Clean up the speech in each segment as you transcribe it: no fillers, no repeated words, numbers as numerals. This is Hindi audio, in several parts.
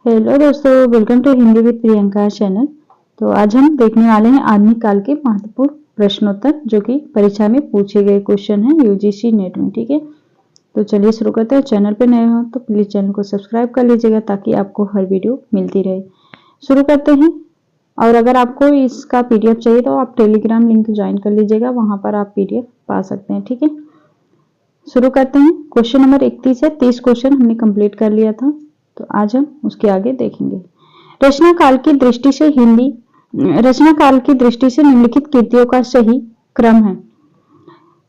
हेलो दोस्तों, welcome to Hindi with Priyanka channel. तो आज हम देखने वाले हैं आधुनिक काल के महत्वपूर्ण प्रश्नोत्तर जो कि परीक्षा में पूछे गए क्वेश्चन हैं यूजीसी नेट में। ठीक है, तो चलिए शुरू करते हैं। चैनल पे नए हो तो प्लीज चैनल को सब्सक्राइब कर लीजिएगा ताकि आपको हर वीडियो मिलती रहे। शुरू करते हैं। और अगर आपको इसका पीडीएफ चाहिए तो आप टेलीग्राम लिंक ज्वाइन कर लीजिएगा, वहां पर आप पीडीएफ पा सकते हैं। ठीक है, शुरू करते हैं। क्वेश्चन नंबर 31 है। 30 क्वेश्चन हमने कंप्लीट कर लिया था, तो आज हम उसके आगे देखेंगे। रचना काल की दृष्टि से निम्नलिखित कृतियों का सही क्रम है।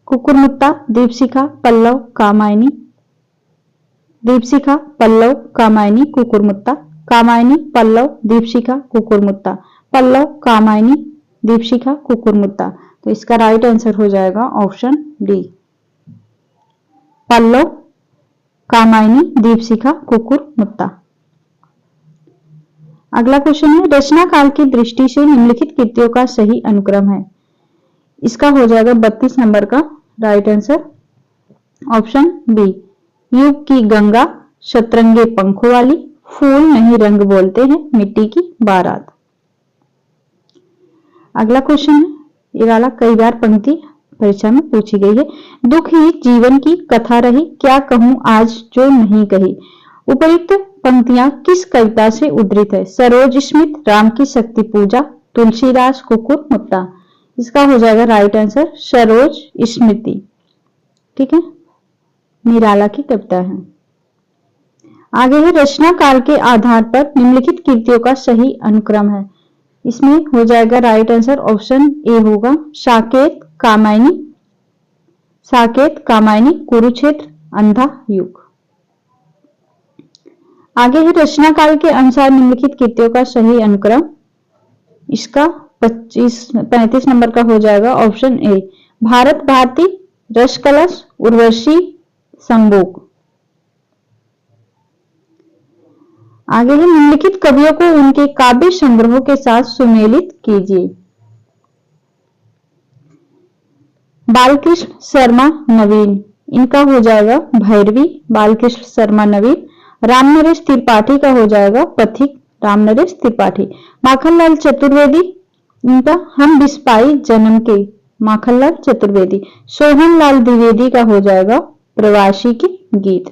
कुकुरमुत्ता, दीपशिखा, पल्लव, कामायनी। दीपशिखा, पल्लव, कामायनी, कुकुरमुत्ता। कामायनी, पल्लव, दीपशिखा, कुकुरमुत्ता। पल्लव, कामायनी, दीपशिखा, कुकुरमुत्ता। तो इसका राइट आंसर हो जाएगा ऑप्शन डी, पल्लव, कामायनी, दीपशिखा, कुकुरमुत्ता। अगला क्वेश्चन है, रचना काल की दृष्टि से निम्नलिखित कृतियों का सही अनुक्रम है। इसका हो जाएगा 32 नंबर का राइट आंसर ऑप्शन बी, युग की गंगा, शतरंगे पंखों वाली, फूल नहीं रंग बोलते हैं, मिट्टी की बारात। अगला क्वेश्चन है, ये वाला कई बार पंक्ति परीक्षा में पूछी गई है। दुख ही जीवन की कथा रही, क्या कहूं आज जो नहीं कही। उपयुक्त पंक्तियां किस कविता से उद्धृत है। सरोज स्मित, राम की शक्ति पूजा, तुलसीदास, कुकुरमुत्ता। इसका हो जाएगा राइट आंसर सरोज स्मृति। ठीक है, निराला की कविता है। आगे है, रचना काल के आधार पर निम्नलिखित कृतियों का सही अनुक्रम है। इसमें हो जाएगा राइट आंसर ऑप्शन ए होगा, साकेत, कामायनी, साकेत, कामायनी, कुरुक्षेत्र, अंधा युग। आगे है, रचना काल के अनुसार निम्नलिखित कृतियों का सही अनुक्रम। इसका 35 नंबर का हो जाएगा ऑप्शन ए, भारत भारती, रस कलश, उर्वशी, संभोग। आगे है, निम्नलिखित कवियों को उनके काव्य संग्रहों के साथ सुमेलित कीजिए। बालकृष्ण शर्मा नवीन, इनका हो जाएगा भैरवी, बालकृष्ण शर्मा नवीन। रामनरेश त्रिपाठी का हो जाएगा पथिक, रामनरेश त्रिपाठी। माखनलाल चतुर्वेदी, इनका हम बिस्पाई जन्म के, माखनलाल चतुर्वेदी। सोहनलाल द्विवेदी का हो जाएगा प्रवासी के गीत।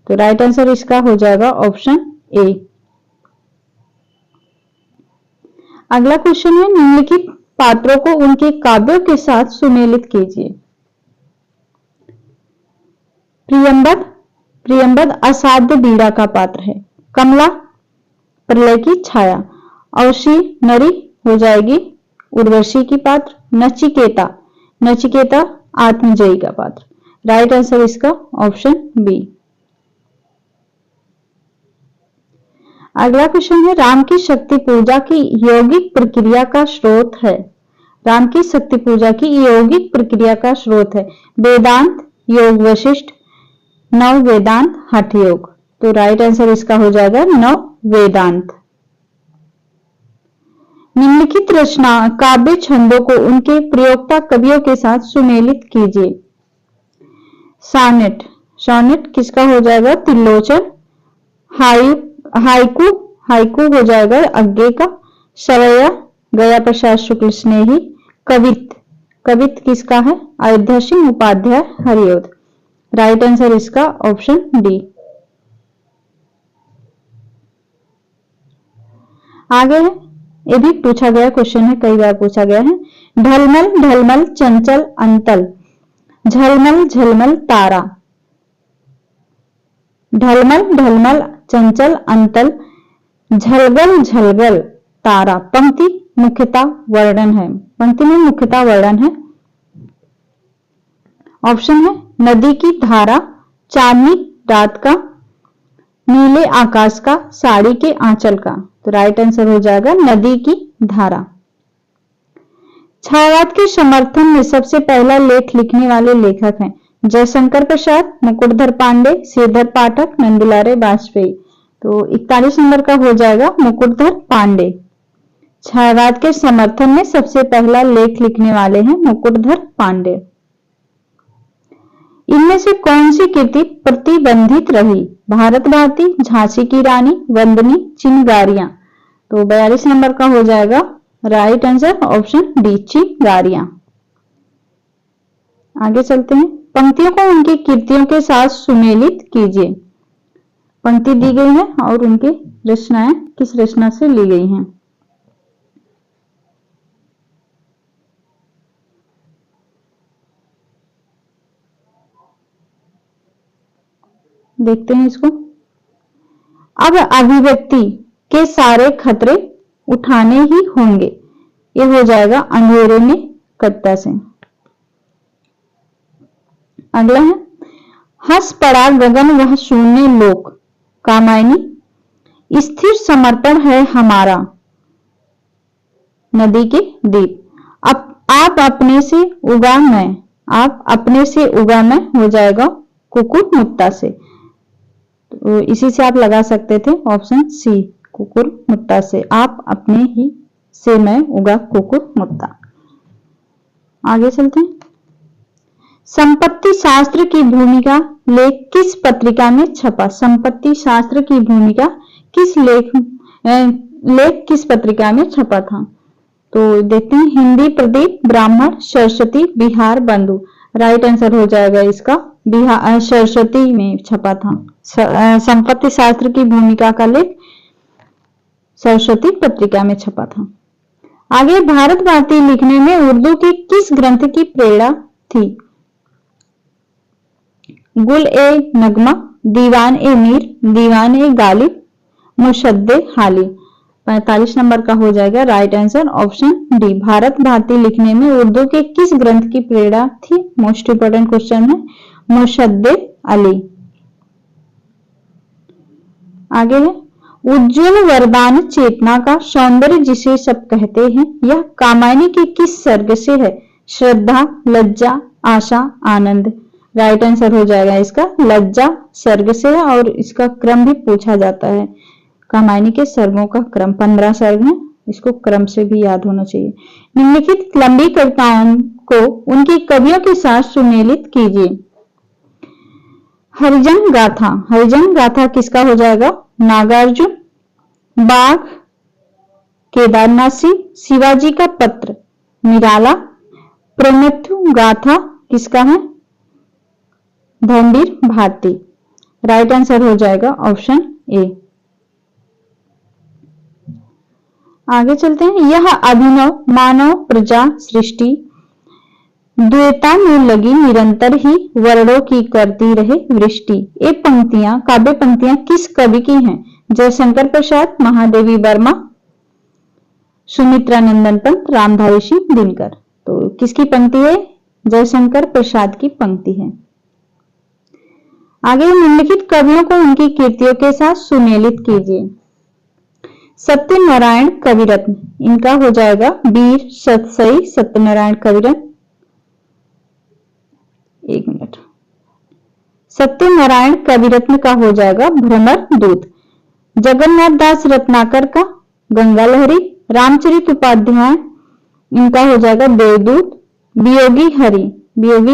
तो राइट आंसर इसका हो जाएगा ऑप्शन ए। अगला क्वेश्चन है, निम्नलिखित पात्रों को उनके काव्यों के साथ सुमेलित कीजिए। प्रियंबद असाध्य बीड़ा का पात्र है। कमला प्रलय की छाया। औसी नरी हो जाएगी उर्वशी की पात्र। नचिकेता आत्मजयी का पात्र। राइट आंसर इसका ऑप्शन बी। अगला क्वेश्चन है, राम की शक्ति पूजा की यौगिक प्रक्रिया का स्रोत है। राम की शक्ति पूजा की यौगिक प्रक्रिया का स्रोत है। वेदांत, योग वशिष्ठ, नव वेदांत, हठ योग। तो राइट आंसर इसका हो जाएगा नव वेदांत। निम्नलिखित रचना काव्य छंदों को उनके प्रयोक्ता कवियों के साथ सुमेलित कीजिए। सॉनेट किसका हो जाएगा, त्रिलोचन। हाइकू हो जाएगा अज्ञे का। सवैया, गया प्रसाद शुक्ल स्नेही। कवित किसका है, अयोध्या सिंह उपाध्याय हरिओद। राइट आंसर इसका ऑप्शन डी। आगे है, ये भी पूछा गया क्वेश्चन है, कई बार पूछा गया है। ढलमल ढलमल चंचल अंतल, झलमल झलमल तारा। ढलमल ढलमल चंचल अंतल, झलगल झलगल तारा। पंक्ति मुख्यता वर्णन है, पंक्ति में मुख्यता वर्णन है। ऑप्शन है, नदी की धारा, चांदनी रात का, नीले आकाश का, साड़ी के आंचल का। तो राइट आंसर हो जाएगा नदी की धारा। छायावाद के समर्थन में सबसे पहला लेख लिखने वाले लेखक हैं। जयशंकर प्रसाद, मुकुटधर पांडे, श्रीधर पाठक, नंदुलारे बाजपेयी। तो 41 नंबर का हो जाएगा मुकुटधर पांडे। छायावाद के समर्थन में सबसे पहला लेख लिखने वाले हैं मुकुटधर पांडे। इनमें से कौन सी कृति प्रतिबंधित रही। भारत भारती, झांसी की रानी, वंदनी, चिनगारियां। तो 42 नंबर का हो जाएगा राइट आंसर ऑप्शन डी, चिनगारियां। आगे चलते हैं। पंक्तियों को उनकी कृतियों के साथ सुमेलित कीजिए। पंक्ति दी गई है और उनकी रचनाएं किस रचना से ली गई हैं। देखते हैं इसको। अब अभिव्यक्ति के सारे खतरे उठाने ही होंगे। ये हो जाएगा अंधेरे में कविता से। अगला है हंस पड़ा गगन वह शून्य लोक, कामायनी। स्थिर समर्पण है हमारा, नदी के दीप। आप अपने से उगा मैं, आप अपने से उगा मैं हो जाएगा कुकुर मुत्ता से। तो इसी से आप लगा सकते थे ऑप्शन सी, कुकुर मुत्ता से। आप अपने ही से मैं उगा कुकुर मुत्ता। आगे चलते हैं। संपत्ति शास्त्र की भूमिका लेख किस पत्रिका में छपा। संपत्ति शास्त्र की भूमिका किस लेख किस पत्रिका में छपा था। तो देखते हैं हिंदी प्रदीप, ब्राह्मण, सरस्वती, बिहार बंधु। राइट आंसर हो जाएगा इसका बिहार सरस्वती में छपा था। संपत्ति शास्त्र की भूमिका का लेख सरस्वती पत्रिका में छपा था। आगे भारत भारती लिखने में उर्दू के किस ग्रंथ की प्रेरणा थी। गुल ए नगमा, दीवान ए मीर, दीवान ए गालिब, मुशद्दे हाली। 45 नंबर का हो जाएगा right answer option D. Bharat Bharti लिखने में उर्दू के किस ग्रंथ की प्रेरणा थी। मोस्ट इंपोर्टेंट क्वेश्चन है, मुशद्दे अली। आगे है उज्ज्वल वरदान चेतना का सौंदर्य जिसे सब कहते हैं, यह कामायनी के किस सर्ग से है। श्रद्धा, लज्जा, आशा, आनंद। राइट आंसर हो जाएगा इसका लज्जा सर्ग से है और इसका क्रम भी पूछा जाता है। कामायनी के सर्गों का क्रम 15 सर्ग है, इसको क्रम से भी याद होना चाहिए। निम्नलिखित लंबी कविताओं को उनके कवियों के साथ सुमेलित कीजिए। हरिजन गाथा, हरिजन गाथा किसका हो जाएगा। नागार्जुन। बाघ, केदारनाथ सिंह। शिवाजी का पत्र, निराला। प्रमथु गाथा किसका है, धर्मवीर भारती। राइट आंसर हो जाएगा ऑप्शन ए। आगे चलते हैं। यह अभिनव मानव प्रजा सृष्टि द्वैता में लगी निरंतर ही वर्णों की करती रहे वृष्टि। ये पंक्तियां काव्य पंक्तियां किस कवि की हैं। जयशंकर प्रसाद, महादेवी वर्मा, सुमित्रा नंदन पंत, रामधारी सिंह दिनकर। तो किसकी पंक्ति है, जयशंकर प्रसाद की पंक्ति है। आगे निम्नलिखित कवियों को उनकी कृतियों के साथ सुमेलित कीजिए। सत्यनारायण कविरत्न, इनका हो जाएगा वीर सतसई सत्यनारायण कविरत्न। एक मिनट। सत्यनारायण कविरत्न का हो जाएगा भ्रमर दूत। जगन्नाथ दास रत्नाकर का गंगा लहरी। रामचरित उपाध्याय, इनका हो जाएगा देवदूत। वियोगी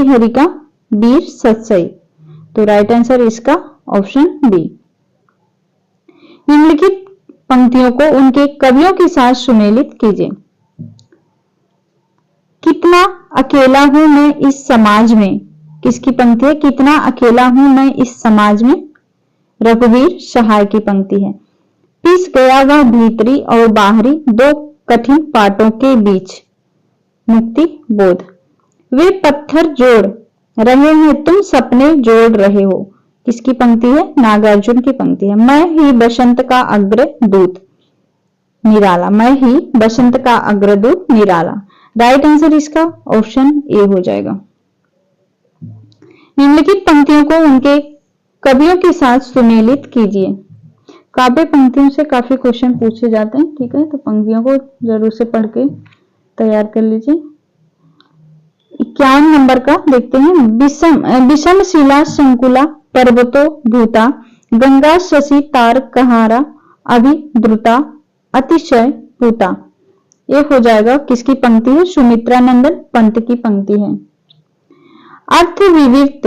हरि का वीर सतसई। तो राइट आंसर इसका ऑप्शन बी। निम्नलिखित पंक्तियों को उनके कवियों के साथ सुमेलित कीजिए। कितना अकेला हूं मैं इस समाज में, किसकी पंक्ति है। कितना अकेला हूं मैं इस समाज में, रघुवीर सहाय की पंक्ति है। पिस गया वह भीतरी और बाहरी दो कठिन पाटों के बीच, मुक्ति बोध। वे पत्थर जोड़ रहे हैं तुम सपने जोड़ रहे हो, किसकी पंक्ति है, नागार्जुन की पंक्ति है। मैं ही बसंत का अग्रदूत, निराला। मैं ही बसंत का अग्रदूत, निराला। राइट आंसर इसका ऑप्शन ए हो जाएगा। निम्नलिखित पंक्तियों को उनके कवियों के साथ सुमेलित कीजिए। काव्य पंक्तियों से काफी क्वेश्चन पूछे जाते हैं, ठीक है, तो पंक्तियों को जरूर से पढ़ के तैयार कर लीजिए। 51 नंबर का देखते हैं। विषम शिला संकुला पर्वतो भूता, गंगा शशि तार कहारा अभिद्रुता अतिशय पूता। ये हो जाएगा किसकी पंक्ति है, सुमित्रा नंदन पंत की पंक्ति है। अर्थ विवृत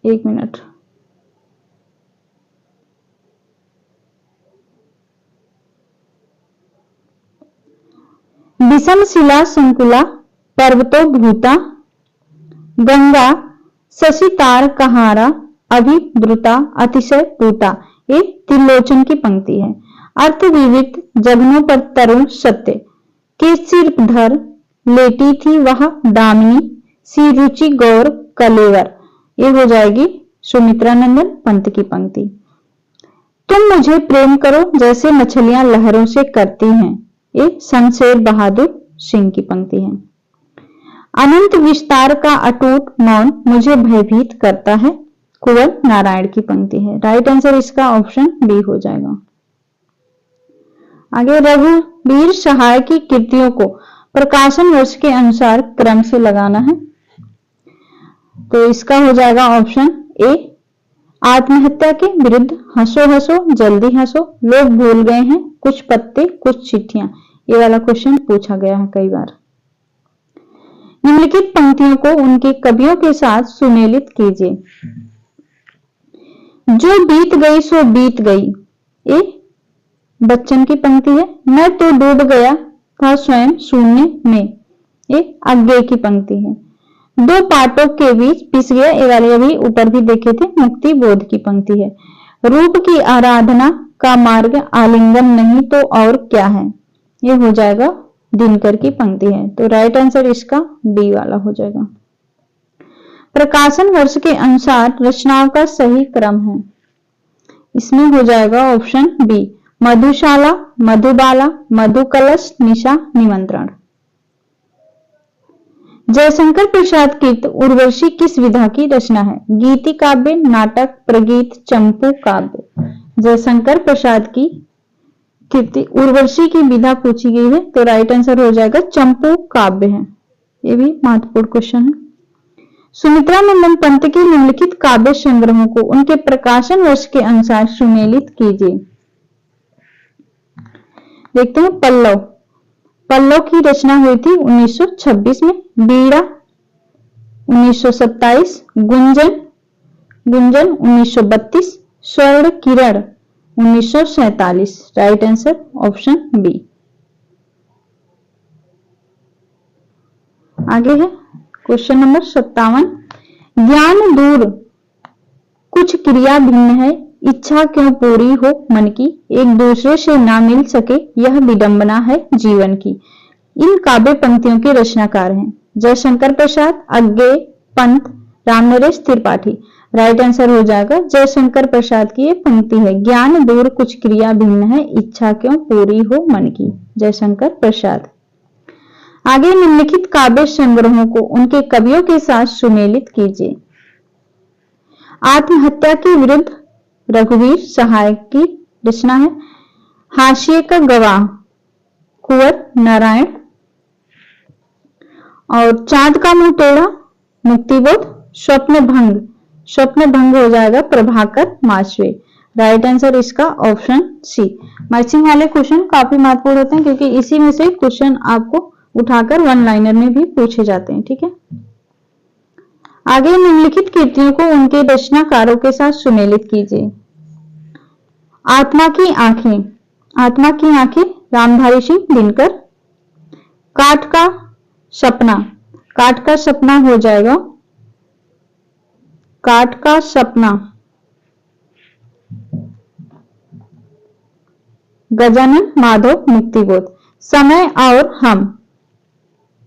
एक मिनट। विषम शिला संकुला पर्वतो भूता गंगा शशितार कहारा अभिद्रुता अतिशय पूता। ये त्रिलोचन की पंक्ति है। अर्थ विविध जगनों पर तरुण सत्य के सिर धर लेटी थी वह दामिनी सी रुचि गौर कलेवर। ये हो जाएगी सुमित्रा नंदन पंत की पंक्ति। तुम मुझे प्रेम करो जैसे मछलियां लहरों से करती हैं। ये शमशेर बहादुर सिंह की पंक्ति है। अनंत विस्तार का अटूट मौन मुझे भयभीत करता है। कुंवर नारायण की पंक्ति है। राइट आंसर इसका ऑप्शन बी हो जाएगा। आगे रघुवीर सहाय की कृतियों को प्रकाशन वर्ष के अनुसार क्रम से लगाना है। तो इसका हो जाएगा ऑप्शन ए आत्महत्या के विरुद्ध हंसो हंसो जल्दी हंसो, लोग भूल गए हैं कुछ पत्ते कुछ चिट्ठियां। ये वाला क्वेश्चन पूछा गया है कई बार। निम्नलिखित पंक्तियों को उनके कवियों के साथ सुमेलित कीजिए। जो बीत गई सो बीत गई, ये बच्चन की पंक्ति है। मैं तो डूब गया था स्वयं शून्य में, ये अज्ञे की पंक्ति है। दो पाटों के बीच पिस गया, ये वाले अभी ऊपर भी देखे थे, मुक्ति बोध की पंक्ति है। रूप की आराधना का मार्ग आलिंगन नहीं तो और क्या है, ये हो जाएगा दिनकर की पंक्ति है। तो राइट आंसर इसका डी वाला हो जाएगा। प्रकाशन वर्ष के अनुसार रचनाओं का सही क्रम है, इसमें हो जाएगा ऑप्शन बी मधुशाला मधुबाला मधुकलश निशा निमंत्रण। जयशंकर प्रसाद कृत उर्वशी किस विधा की रचना है? गीति काव्य, नाटक, प्रगीत, चंपू काव्य। जयशंकर प्रसाद की कृति उर्वशी की विधा पूछी गई है, तो राइट आंसर हो जाएगा चंपू काव्य है। ये भी महत्वपूर्ण क्वेश्चन है। सुमित्रा नंदन पंत के निम्नलिखित काव्य संग्रहों को उनके प्रकाशन वर्ष के अनुसार सुमेलित कीजिए। देखते हैं पल्लव। पल्लव की रचना हुई थी 1926 में। बीड़ा 1927, Gunjan 1932, Swarn Kiran 1947। Right answer option B. आगे है क्वेश्चन नंबर 57। ज्ञान दूर कुछ क्रिया भिन्न है, इच्छा क्यों पूरी हो मन की, एक दूसरे से ना मिल सके यह विडंबना है जीवन की। इन काव्य पंक्तियों के रचनाकार हैं जयशंकर प्रसाद, अज्ञे, पंत, रामनरेश त्रिपाठी। राइट आंसर हो जाएगा जयशंकर प्रसाद की ये पंक्ति है। ज्ञान दूर कुछ क्रिया भिन्न है, इच्छा क्यों पूरी हो मन की, जयशंकर प्रसाद। आगे निम्नलिखित काव्य संग्रहों को उनके कवियों के साथ सुमेलित कीजिए। आत्महत्या के विरुद्ध रघुवीर सहाय की रचना है। हाशिए का गवाह कुंवर नारायण। और चांद का मुंह टेढ़ा मुक्तिबोध। स्वप्न भंग हो जाएगा प्रभाकर माशवे। राइट आंसर इसका ऑप्शन सी। मैचिंग वाले क्वेश्चन काफी महत्वपूर्ण होते हैं क्योंकि इसी में से क्वेश्चन आपको उठाकर वन लाइनर में भी पूछे जाते हैं। ठीक है, आगे निम्नलिखित कृतियों को उनके रचनाकारों के साथ सुमेलित कीजिए। आत्मा की आंखें रामधारी सिंह दिनकर। काठ का सपना हो जाएगा काठ का सपना गजानन माधव मुक्तिबोध। समय और हम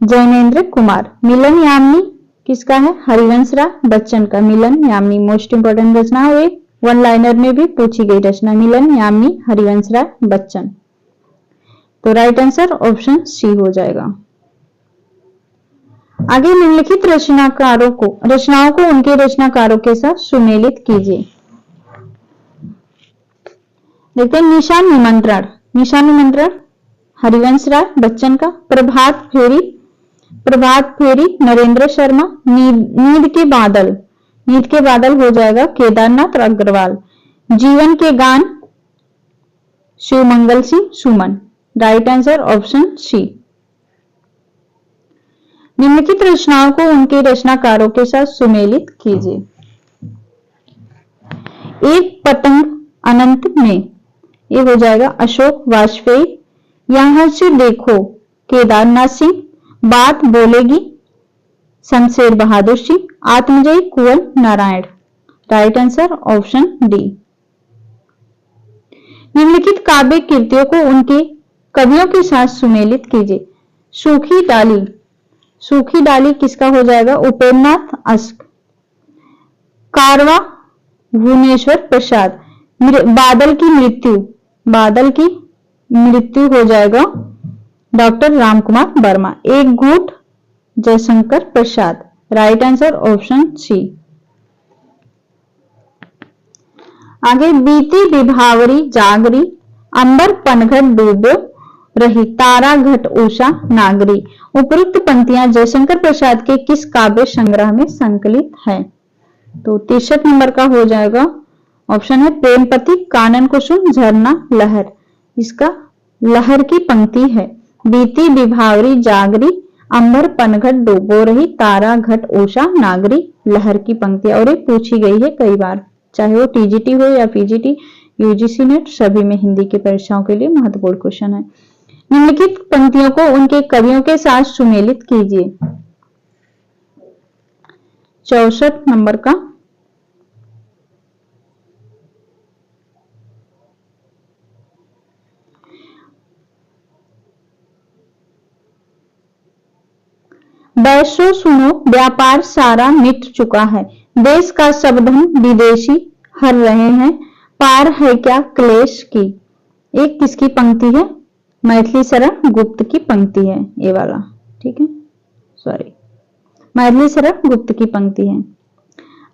जैनेन्द्र कुमार। मिलन यामिनी किसका है? हरिवंश राय बच्चन का। मिलन यामिनी मोस्ट इंपोर्टेंट रचना है, वन लाइनर में भी पूछी गई रचना। मिलन यामिनी हरिवंश राय बच्चन। तो राइट आंसर ऑप्शन सी हो जाएगा। आगे निम्नलिखित रचनाओं को उनके रचनाकारों के साथ सुमेलित कीजिए। देखते हैं निशान निमंत्रण हरिवंश राय बच्चन का। प्रभात फेरी नरेंद्र शर्मा। नींद के बादल हो जाएगा Kedarnath Agarwal. Jeevan ke Gaan Shivmangal Singh Suman. Right answer option C. निम्नलिखित रचनाओं को उनके रचनाकारों के साथ सुमेलित कीजिए। एक पतंग अनंत में, ये हो जाएगा अशोक वाजपेयी। यहां से देखो Kedarnath Singh, Baat Bolegi Shamsher Bahadur Singh, Atmajayi Kunwar Narayan. Right answer option D. निम्नलिखित काव्य कृतियों को उनके कवियों के साथ सुमेलित कीजिए। सूखी डाली, सूखी डाली किसका हो जाएगा? उपेंद्रनाथ अश्क। कारवा भुवनेश्वर प्रसाद। बादल की मृत्यु, बादल की मृत्यु हो जाएगा doctor Ramkumar Verma. Ek Ghoont Jaishankar Prasad. Right answer option C. आगे बीती विभावरी जागरी, अंबर पनघट डूबो रही, तारा घट उषा नागरी। उपरोक्त पंक्तियां जयशंकर प्रसाद के किस काव्य संग्रह में संकलित है? तो 63 नंबर का हो जाएगा ऑप्शन है प्रेमपति, कानन कुसुम, झरना, लहर। इसका लहर की पंक्ति है। बीती विभावरी जागरी, अंबर पनघट डूबो रही, तारा घट उषा नागरी, लहर की पंक्ति। और ये पूछी गई है कई बार, चाहे वो टीजीटी हो या पीजीटी, यूजीसी नेट, सभी में हिंदी की परीक्षाओं के लिए महत्वपूर्ण क्वेश्चन है। निम्नलिखित पंक्तियों को उनके कवियों के साथ सुमेलित कीजिए। 64 नंबर का वैश्यो सुनो, व्यापार सारा मिट चुका है, देश का सब धन विदेशी हर रहे हैं, पार है क्या क्लेश की। एक किसकी पंक्ति है? मैथिली शरण गुप्त की पंक्ति है ये वाला, ठीक है, सॉरी, मैथिली शरण गुप्त की पंक्ति है।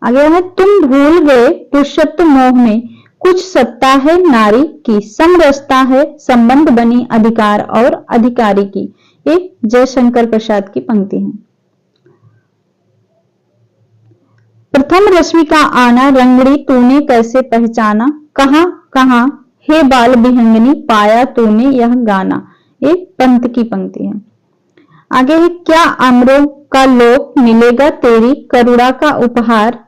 आगे है तुम भूल गए पुरुषत्व मोह में, कुछ सत्ता है नारी की, समरसता है संबंध बनी अधिकार और अधिकारी की। एक जयशंकर प्रसाद की पंक्ति है। प्रथम रश्मि का आना, रंगड़ी तूने कैसे पहचाना, कहां कहां हे बाल विहंगनी, पाया तूने यह गाना। एक पंत की पंक्ति है। आगे है क्या अमरों का लोक मिलेगा तेरी करुणा का उपहार,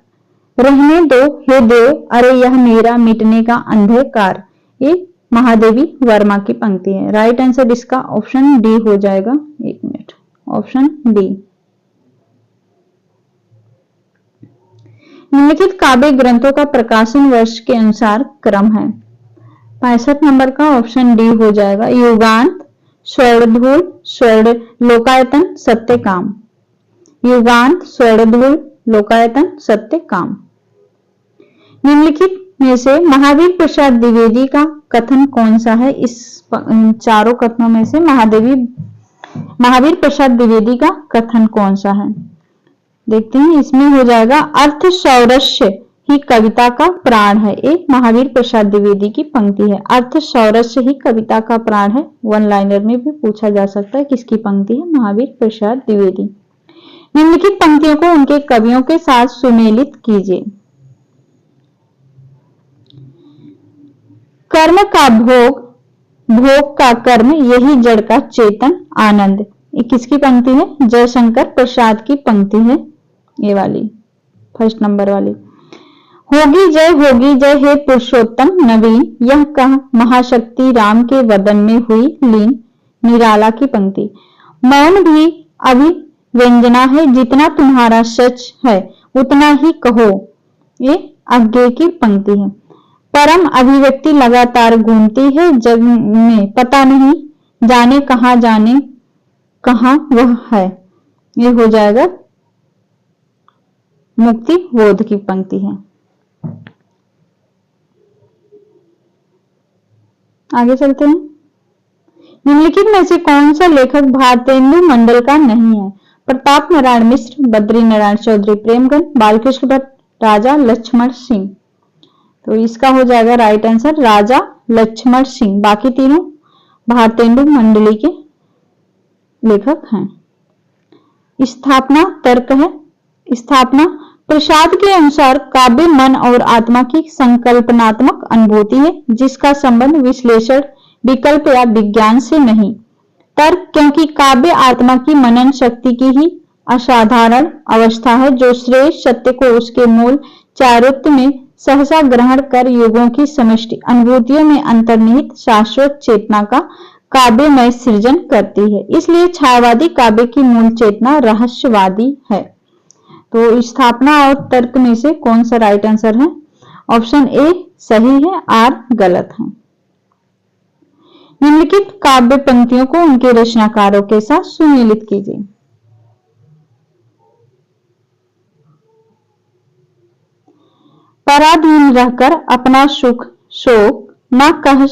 रहने दो हे देव अरे यह मेरा मिटने का अंधकार। एक महादेवी वर्मा की पंक्ति है। राइट आंसर इसका ऑप्शन डी हो जाएगा। एक मिनट, ऑप्शन डी। निम्नलिखित काव्य ग्रंथों का प्रकाशन वर्ष के अनुसार क्रम है। 65 नंबर का ऑप्शन डी हो जाएगा। युगांत, स्वर्णधूल, स्वर्ण लोकायतन, सत्यकाम। युगांत, स्वर्णधूल, लोकायतन, सत्यकाम। निम्नलिखित में से महावीर प्रसाद द्विवेदी का कथन कौन सा है? इस चारों कथनों में से महावीर प्रसाद द्विवेदी का कथन कौन सा है? देखते हैं। इसमें हो जाएगा अर्थ सौरस्य ही कविता का प्राण है। एक महावीर प्रसाद द्विवेदी की पंक्ति है। अर्थ सौरस्य ही कविता का प्राण है। वन लाइनर में भी पूछा जा सकता है किसकी पंक्ति है? महावीर प्रसाद द्विवेदी। निम्नलिखित पंक्तियों को उनके कवियों के साथ सुमेलित कीजिए। कर्म का भोग, भोग का कर्म, यही जड़ का चेतन आनंद। ये किसकी पंक्ति है? जयशंकर प्रसाद की पंक्ति है ये वाली, फर्स्ट नंबर वाली। होगी जय हे पुरुषोत्तम नवीन, यह कह महाशक्ति राम के वदन में हुई लीन। निराला की पंक्ति। मौन भी अभिव्यंजना है, जितना तुम्हारा सच है उतना ही कहो। ये आगे की पंक्ति है। परम अभिव्यक्ति लगातार घूमती है जग में, पता नहीं जाने कहां वह है। ये हो जाएगा मुक्ति बोध की पंक्ति है। आगे चलते हैं। निम्नलिखित में से कौन सा लेखक भारतेंदु मंडल का नहीं है? प्रताप नारायण मिश्र, बद्री नारायण चौधरी प्रेमगंज, बालकृष्ण भट्ट, राजा लक्ष्मण सिंह। तो इसका हो जाएगा राइट आंसर राजा लक्ष्मण सिंह। बाकी तीनों भारतेंदु मंडली के लेखक हैं। स्थापना तर्क है। स्थापना प्रसाद के अनुसार काव्य मन और आत्मा की संकल्पनात्मक अनुभूति है, जिसका संबंध विश्लेषण, विकल्प या विज्ञान से नहीं। तर्क क्योंकि काव्य आत्मा की मनन शक्ति की ही असाधारण अवस्था है, जो श्रेष्ठ सत्य को उसके मूल चारित्र्य में सहसा ग्रहण कर युगों की समष्टि अनुभूतियों में अंतर्निहित शाश्वत चेतना का काव्यमय सृजन करती है। इसलिए छायावादी काव्य की मूल चेतना रहस्यवादी है। तो स्थापना और तर्क में से कौन सा राइट आंसर है? ऑप्शन ए सही है, आर गलत है। निम्नलिखित काव्य पंक्तियों को उनके रचनाकारों के साथ सुमेलित कीजिए। पराधीन रहकर अपना सुख शोक न कह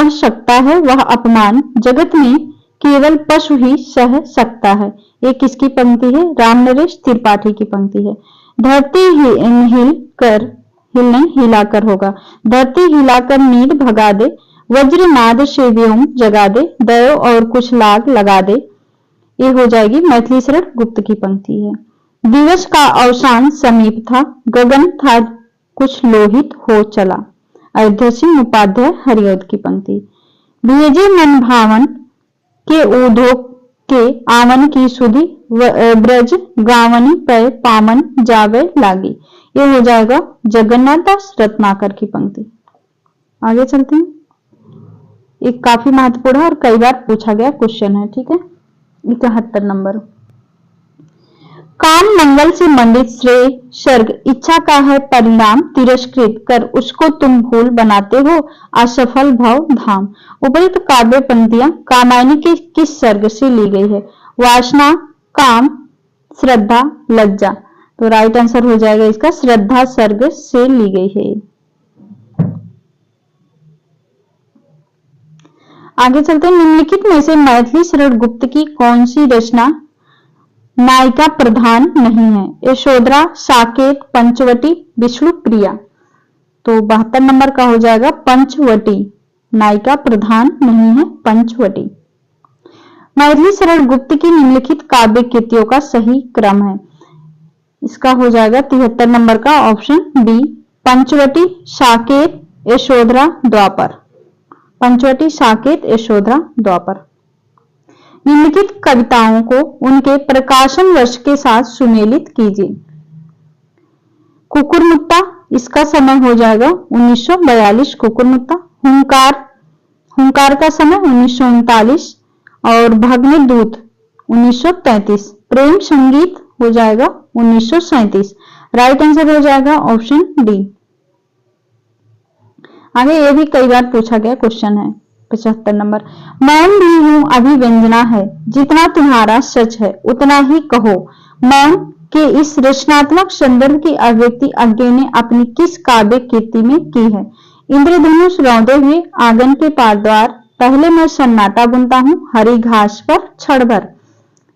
सकता है वह अपमान, जगत में केवल पशु ही सह सकता है। ये किसकी पंक्ति है? राम नरेश त्रिपाठी की पंक्ति है। धरती हिलाकर होगा, धरती हिलाकर नींद भगा दे, वज्रनाद से व्योम जगा दे, दयो और कुछ लाग लगा दे। ये हो जाएगी मैथिली शरण गुप्त की पंक्ति है। दिवस का अवसान समीप था, गगन था कुछ लोहित हो चला, अयोध्या सिंह उपाध्याय हरिऔध की पंक्ति। भेजे मन भावन के ऊधो के आवन की सुधि, ब्रज गावनी पे पामन जावे लागी। ये हो जाएगा जगन्नाथ दास रत्नाकर की पंक्ति। आगे चलते हैं। एक काफी महत्वपूर्ण है और कई बार पूछा गया क्वेश्चन है। ठीक है, 71 नंबर। काम मंगल से मंडित श्रेय स्वर्ग, इच्छा का है परिणाम तिरस्कृत कर, उसको तुम भूल बनाते हो असफल भव धाम। उपयुक्त काव्य पंक्तियां कामायनी के किस सर्ग से ली गई है? वासना, काम, श्रद्धा, लज्जा। तो राइट आंसर हो जाएगा इसका श्रद्धा सर्ग से ली गई है। आगे चलते हैं। निम्नलिखित में से मैथिली शरण गुप्त की कौन सी रचना नायिका प्रधान नहीं है? यशोधरा, साकेत, पंचवटी, विष्णु प्रिया। तो 72 नंबर का हो जाएगा पंचवटी, नायिका प्रधान नहीं है पंचवटी। मैथिली शरण गुप्त की निम्नलिखित काव्य कृतियों का सही क्रम है? इसका हो जाएगा 73 नंबर का ऑप्शन बी, पंचवटी, साकेत, यशोधरा, द्वापर। पंचवटी, साकेत, यशोधरा, द्वापर। निम्नलिखित कविताओं को उनके प्रकाशन वर्ष के साथ सुमेलित कीजिए। कुकुरमुत्ता, इसका समय हो जाएगा 1942 कुकुरमुत्ता। हुंकार का समय 1939 और भग्नदूत 1933। प्रेम संगीत हो जाएगा 1937। राइट आंसर हो जाएगा ऑप्शन डी। आगे ये भी कई बार पूछा गया क्वेश्चन है। 75 नंबर। मौन भी हूं अभिव्यंजना है, जितना तुम्हारा सच है उतना ही कहो। मौन के इस रचनात्मक संदर्भ की अभिव्यक्ति अज्ञे ने अपनी किस काव्य कृति में की है? इंद्रधनुष रौंदे हुए आंगन के पार द्वार, पहले मैं सन्नाटा बुनता हूं हरी घास पर क्षण भर।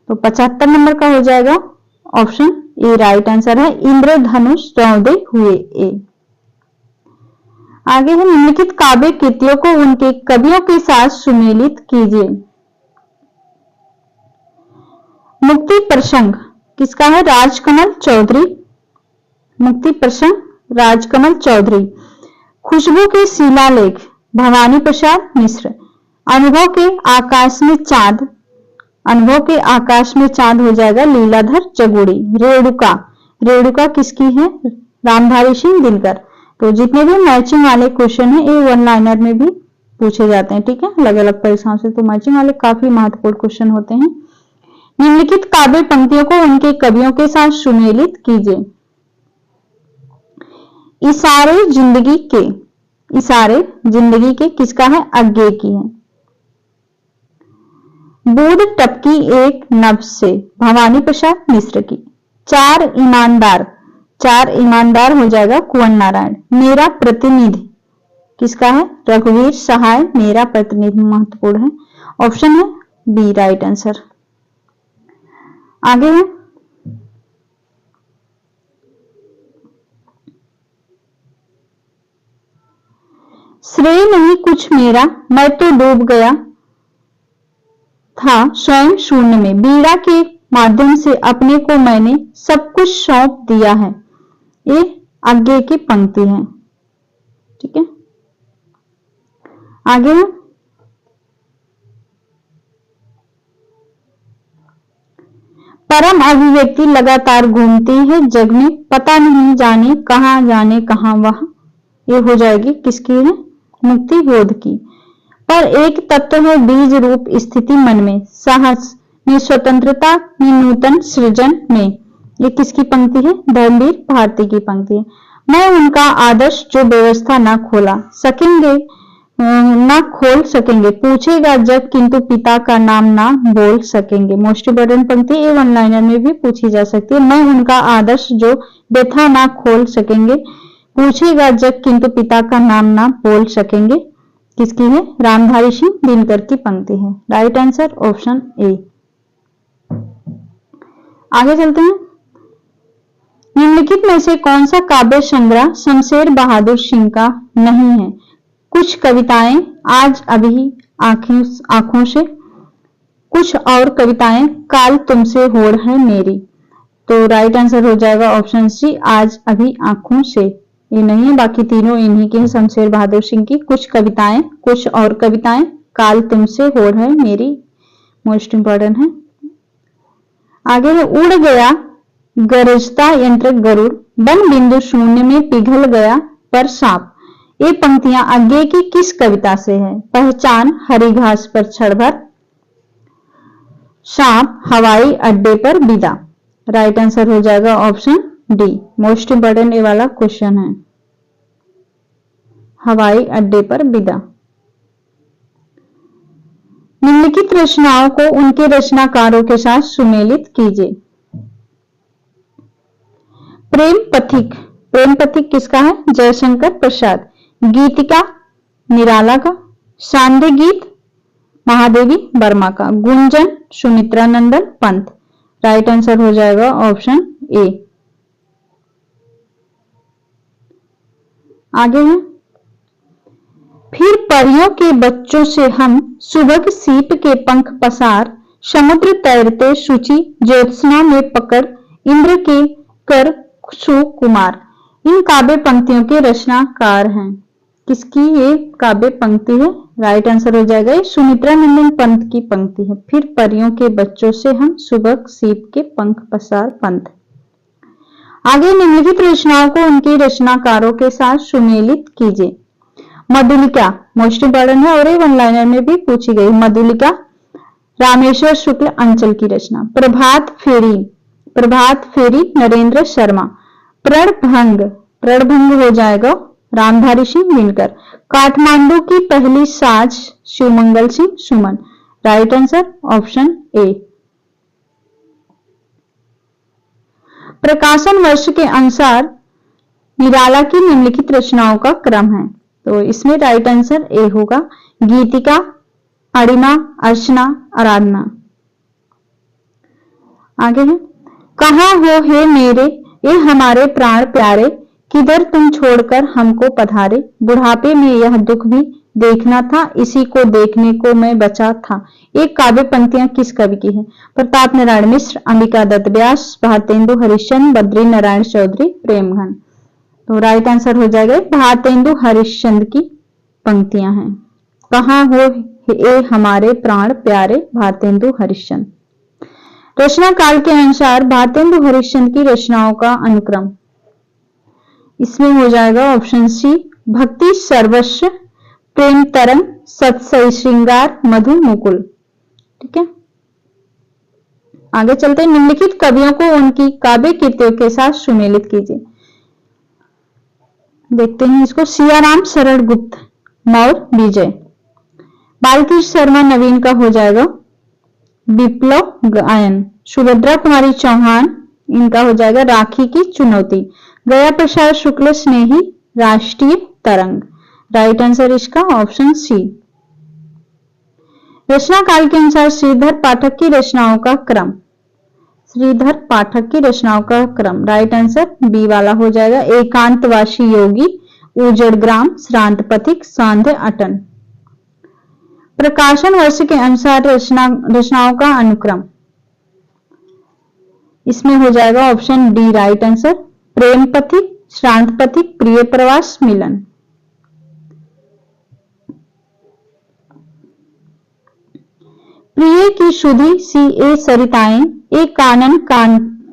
तो 75 नंबर का हो जाएगा ऑप्शन ए राइट आंसर है, इंद्रधनुष रौंदे हुए ए। आगे है निम्नलिखित काव्य कृतियों को उनके कवियों के साथ सुमेलित कीजिए। मुक्ति प्रसंग किसका है? राजकमल चौधरी। मुक्ति प्रसंग राजकमल चौधरी। खुशबू के शिलालेख भवानी प्रसाद मिश्र। अनुभव के आकाश में चांद, अनुभव के आकाश में चांद हो जाएगा लीलाधर जगुड़ी। रेणुका किसकी है? रामधारी सिंह दिनकर। तो जितने भी मैचिंग वाले क्वेश्चन हैं ये वन लाइनर में भी पूछे जाते हैं। ठीक है, अलग अलग परीक्षाओं से, तो मैचिंग वाले काफी महत्वपूर्ण क्वेश्चन होते हैं। निम्नलिखित काव्य पंक्तियों को उनके कवियों के साथ सुमेलित कीजिए। इशारे जिंदगी के किसका है? अज्ञे की है। बूंद टपकी एक नभ से भवानी प्रसाद मिश्र की। चार ईमानदार हो जाएगा कुंवर नारायण। मेरा प्रतिनिधि किसका है? रघुवीर सहाय। मेरा प्रतिनिधि महत्वपूर्ण है, ऑप्शन है बी राइट आंसर। आगे है श्रेय नहीं कुछ मेरा, मैं तो डूब गया था स्वयं शून्य में, बीड़ा के माध्यम से अपने को मैंने सब कुछ सौंप दिया है। ये आगे की पंक्ति है। ठीक है, आगे है परम अभिव्यक्ति लगातार घूमती है जग में, पता नहीं जाने कहां वह। ये हो जाएगी किसकी है? मुक्ति बोध की। पर एक तत्व है बीज रूप स्थिति मन में, साहस में, स्वतंत्रता में, नूतन सृजन में। ये किसकी पंक्ति है? धर्मवीर भारती की पंक्ति है। मैं उनका आदर्श जो व्यवस्था ना खोल सकेंगे, पूछेगा जब किंतु पिता का नाम ना बोल सकेंगे। मोस्ट इंपोर्टेंट पंक्ति, ये वन लाइनर में भी पूछी जा सकती है। मैं उनका आदर्श जो व्यथा ना खोल सकेंगे, पूछेगा जब किंतु पिता का नाम ना बोल सकेंगे। किसकी है? रामधारी सिंह दिनकर की पंक्ति है। राइट आंसर ऑप्शन ए। आगे चलते हैं। निम्नलिखित में से कौन सा काव्य संग्रह शमशेर बहादुर सिंह का नहीं है? कुछ कविताएं आज अभी आंखों से, कुछ और कविताएं काल तुमसे होड़ है मेरी। तो राइट आंसर हो जाएगा ऑप्शन सी, आज अभी आंखों से। ये नहीं है, बाकी तीनों इन्हीं के हैं, शमशेर बहादुर सिंह की। कुछ कविताएं, कुछ और कविताएं, काल तुमसे होड़ है मेरी, मोस्ट इंपॉर्टेंट है। आगे है, उड़ गया गरजता यंत्र गरुड़, बन बिंदु शून्य में पिघल गया पर सांप। ये पंक्तियां आगे की किस कविता से है? पहचान, हरी घास पर क्षणभर, सांप, हवाई अड्डे पर विदा। राइट आंसर हो जाएगा ऑप्शन डी। मोस्ट इंपोर्टेंट ये वाला क्वेश्चन है, हवाई अड्डे पर विदा। निम्नलिखित रचनाओं को उनके रचनाकारों के साथ सुमेलित कीजिए। प्रेम पथिक, प्रेम पथिक किसका है? जयशंकर प्रसाद। गीतिका निराला का। सांध्य गीत महादेवी वर्मा का। गुंजन सुमित्रा नंदन पंत। राइट आंसर हो जाएगा ऑप्शन ए। आगे है, फिर परियों के बच्चों से हम सुबह सीप के पंख पसार, समुद्र तैरते शुचि ज्योत्सना में पकड़, इंद्र के कर सुकुमार। इन काव्य पंक्तियों के रचनाकार हैं। किसकी ये काव्य पंक्ति है? राइट आंसर हो जाएगा ये सुमित्रा नंदन पंत की पंक्ति है। फिर परियों के बच्चों से हम सुबह सीप के पंख पसार पंत। आगे निम्नलिखित रचनाओं को उनके रचनाकारों के साथ सुमेलित कीजिए। मधुलिका मोस्ट इंपॉर्टेंट है और ये वन लाइनर में भी पूछी गई। मधुलिका रामेश्वर शुक्ल अंचल की रचना। प्रभात फेरी, प्रभात फेरी नरेंद्र शर्मा। प्रणभंग, प्रणभंग हो जाएगा रामधारी सिंह दिनकर। काठमांडू की पहली साज Shivmangal Singh Suman. Right answer option A. प्रकाशन वर्ष के अनुसार निराला की निम्नलिखित रचनाओं का क्रम है, तो इसमें राइट आंसर ए होगा। गीतिका, अरिमा, अर्चना, आराधना। आगे है, कहां हो हे मेरे ये हमारे प्राण प्यारे, किधर तुम छोड़कर हमको पधारे। बुढ़ापे में यह दुख भी देखना था, इसी को देखने को मैं बचा था। ये काव्य पंक्तियां किस कवि की है? प्रताप नारायण मिश्र, अंबिका दत्त व्यास, भारतेंदु हरिश्चंद्र, बद्री नारायण चौधरी, प्रेमघन। तो राइट आंसर हो जाएगा भारतेंदु हरिश्चंद्र की पंक्तियां हैं। कहां हो ये हमारे प्राण प्यारे, भारतेंदु हरिश्चंद्र। रचना काल के अनुसार भारतेंदु हरिश्चंद्र की रचनाओं का अनुक्रम, इसमें हो जाएगा ऑप्शन सी। भक्ति सर्वस्व, प्रेम तरंग, सत्सई श्रृंगार, मधु मुकुल। ठीक है, आगे चलते हैं। निम्नलिखित कवियों को उनकी काव्य कृतियों के साथ सुमेलित कीजिए। देखते हैं इसको। सियाराम शरण गुप्त, मौर विजय। बालकृष्ण शर्मा नवीन का हो जाएगा विप्लव गायन। सुभद्रा कुमारी चौहान, इनका हो जाएगा राखी की चुनौती। गया प्रसाद शुक्ल स्नेही, राष्ट्रीय तरंग। राइट आंसर इसका ऑप्शन सी। रचना काल के अनुसार श्रीधर पाठक की रचनाओं का क्रम, श्रीधर पाठक की रचनाओं का क्रम। राइट आंसर बी वाला हो जाएगा। एकांतवासी योगी, उजड़ ग्राम, श्रांत पथिक, सांध्य अटन। प्रकाशन वर्ष के अनुसार रचनाओं का अनुक्रम, इसमें हो जाएगा ऑप्शन डी राइट आंसर। प्रेम पथिक, श्रांत पथिक, प्रिय प्रवास, मिलन। प्रिय की सुधी सी ए सरिताएं, एक कानन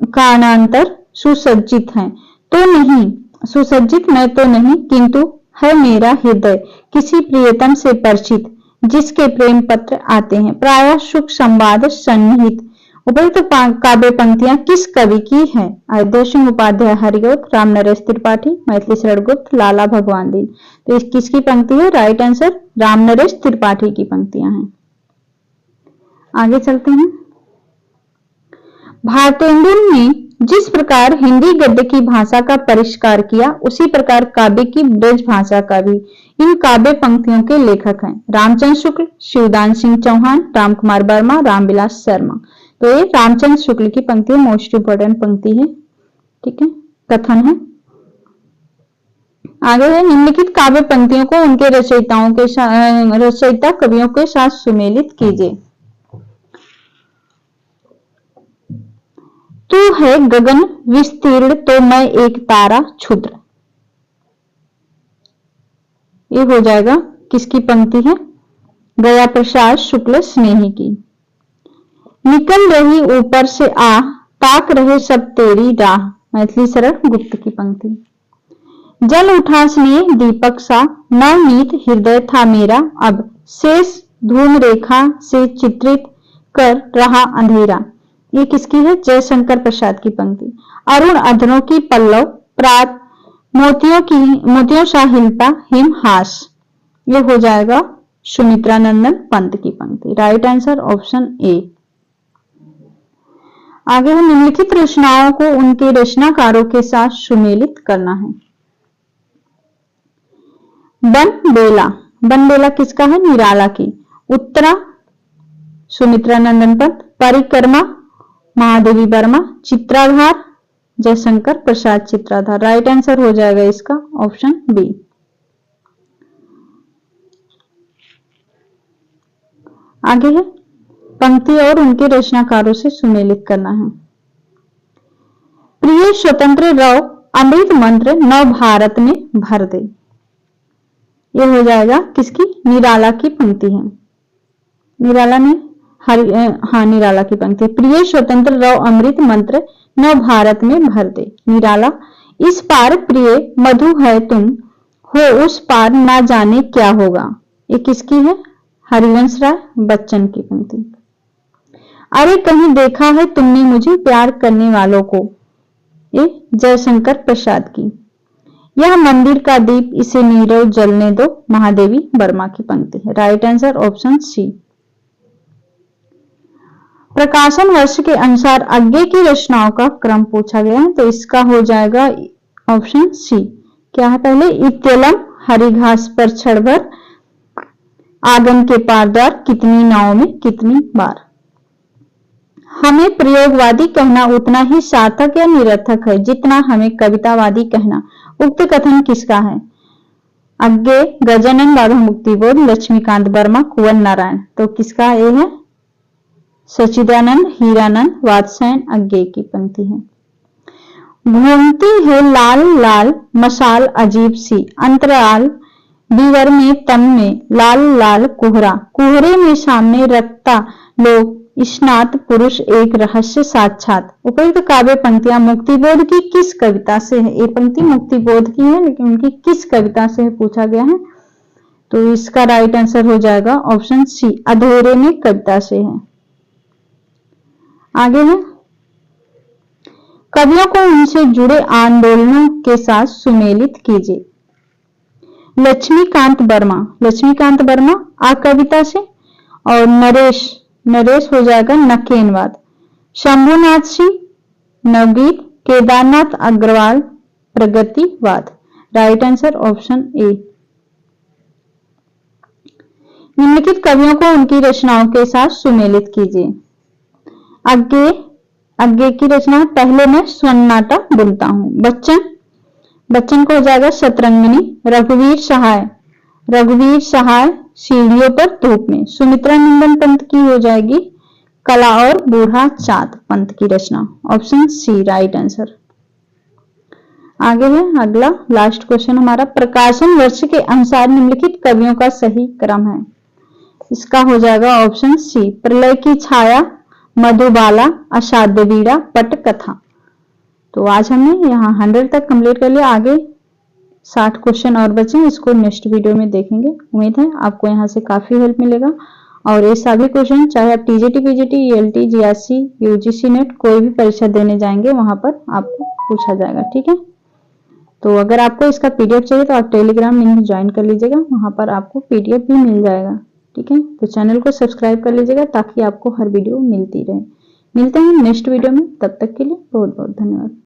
कानांतर सुसज्जित है तो नहीं, सुसज्जित मैं तो नहीं, किंतु है मेरा हृदय किसी प्रियतम से परिचित, जिसके प्रेम पत्र आते हैं प्रायः सुख संवाद सन्निहित। उपयुक्त काव्य पंक्तियां किस कवि की है? अयोध्या सिंह उपाध्याय हरिगोत, राम नरेश त्रिपाठी, मैथिली शरण गुप्त, लाला भगवान दीन। तो किसकी पंक्ति है? राइट आंसर राम नरेश त्रिपाठी की पंक्तियां हैं। आगे चलते हैं। भारतेंदु ने जिस प्रकार हिंदी गद्य की भाषा का परिष्कार किया, उसी प्रकार काव्य की ब्रज भाषा का भी। इन काव्य पंक्तियों के लेखक हैं रामचंद्र शुक्ल, शिवदान सिंह चौहान, राम कुमार वर्मा, रामविलास शर्मा। तो ये रामचंद्र शुक्ल की पंक्ति मोस्ट इंपोर्टेंट पंक्ति है, ठीक है, कथन है। आगे है, निम्नलिखित काव्य पंक्तियों को उनके रचयिता कवियों के साथ सुमेलित कीजिए। तू है गगन विस्तीर्ण तो मैं एक तारा क्षुद्र, ये हो जाएगा किसकी पंक्ति है? गया प्रसाद शुक्ल स्नेही की। निकल रही ऊपर से आ, ताक रहे सब तेरी राह, मैथिली शरण गुप्त की पंक्ति। जल उठा स्नेह दीपक सा, नवनीत हृदय था मेरा, अब शेष धूम रेखा से चित्रित कर रहा अंधेरा, ये किसकी है? जयशंकर प्रसाद की पंक्ति। अरुण अधरों की पल्लव प्रात, मोतियों सा हिलता हिमहास, ये हो जाएगा सुमित्रा नंदन पंत की पंक्ति। राइट आंसर ऑप्शन ए। आगे हम निम्नलिखित रचनाओं को उनके रचनाकारों के साथ सुमेलित करना है। बनबेला, बनबेला किसका है? निराला की। उत्तरा सुमित्रा नंदन पंत, परिक्रमा महादेवी वर्मा, चित्राधार जयशंकर प्रसाद चित्राधार। राइट आंसर हो जाएगा इसका ऑप्शन बी। आगे है, पंक्ति और उनके रचनाकारों से सुमेलित करना है। प्रिय स्वतंत्र रव अमृत मंत्र नव भारत में भर दे, ये हो जाएगा किसकी? निराला की पंक्ति है। निराला ने निराला की पंक्ति। प्रिय स्वतंत्र रव अमृत मंत्र नव भारत में भर दे, निराला। इस पार प्रिय मधु है तुम हो, उस पार ना जाने क्या होगा, ये किसकी है? हरिवंश राय बच्चन की पंक्ति। अरे कहीं देखा है तुमने मुझे प्यार करने वालों को, ये जयशंकर प्रसाद की। यह मंदिर का दीप इसे नीरव जलने दो, महादेवी वर्मा की पंक्ति है। Right answer option C. प्रकाशन वर्ष के अनुसार आगे की रचनाओं का क्रम पूछा गया है, तो इसका हो जाएगा ऑप्शन सी। क्या है? पहले इत्यलम हरिघास पर क्षणभर, आगन के पार द्वार, कितनी नाव में कितनी बार। हमें प्रयोगवादी कहना उतना ही सार्थक या निरर्थक है जितना हमें कवितावादी कहना। उक्त कथन किसका है? अज्ञे गजानन बाघ मुक्तिबोध, लक्ष्मीकांत वर्मा, कुंवर नारायण। तो किसका ये है? सचिदानंद हीरानंद वात्स्यायन अज्ञे की पंक्ति है। घूमती है लाल लाल मशाल अजीब सी, अंतराल बीवर में तन में लाल लाल कोहरा, कोहरे में सामने रखता लोग स्नात पुरुष एक रहस्य साक्षात। उपयुक्त काव्य पंक्तियां मुक्तिबोध की किस कविता से है? ये पंक्ति मुक्तिबोध की है, लेकिन उनकी किस कविता से पूछा गया है? तो इसका राइट आंसर हो जाएगा ऑप्शन सी, अधेरे में कविता से है। आगे है, कवियों को उनसे जुड़े आंदोलनों के साथ सुमेलित कीजिए। लक्ष्मीकांत वर्मा आ कविता से, और नरेश हो जाएगा नकेनवाद। शंभुनाथ सिंह नवगीत, केदारनाथ अग्रवाल प्रगतिवाद। Right answer option A. निम्नलिखित कवियों को उनकी रचनाओं के साथ सुमेलित कीजिए। आगे की रचना, पहले मैं स्वनाटा बुनता हूं। बच्चन को हो जाएगा शतरंगिनी। रघुवीर सहाय सीढ़ियों पर धूप में। सुमित्रा नंदन पंत की हो जाएगी कला और बूढ़ा चाँद पंत की रचना। Option C right answer. आगे है अगला लास्ट क्वेश्चन हमारा, प्रकाशन वर्ष के अनुसार निम्नलिखित कवियों का सही क्रम है। इसका हो जाएगा ऑप्शन सी, प्रलय की छाया मधुबाला अषाढ्य वीणा पट कथा। तो आज हमने यहाँ 100 तक कंप्लीट कर लिया। आगे 60 क्वेश्चन और बचे, इसको नेक्स्ट वीडियो में देखेंगे। उम्मीद है आपको यहाँ से काफी हेल्प मिलेगा। और ये सभी क्वेश्चन चाहे आप TGT, PGT, ELT, GRC, UGC NET कोई भी परीक्षा देने जाएंगे वहां पर आपको पूछा जाएगा। ठीक है, तो अगर आपको इसका पीडीएफ चाहिए तो आप टेलीग्राम लिंक ज्वाइन कर लीजिएगा, वहां पर आपको पीडीएफ भी मिल जाएगा। ठीक है, तो चैनल को सब्सक्राइब कर लीजिएगा ताकि आपको हर वीडियो मिलती रहे। मिलते हैं नेक्स्ट वीडियो में, तब तक के लिए बहुत बहुत धन्यवाद।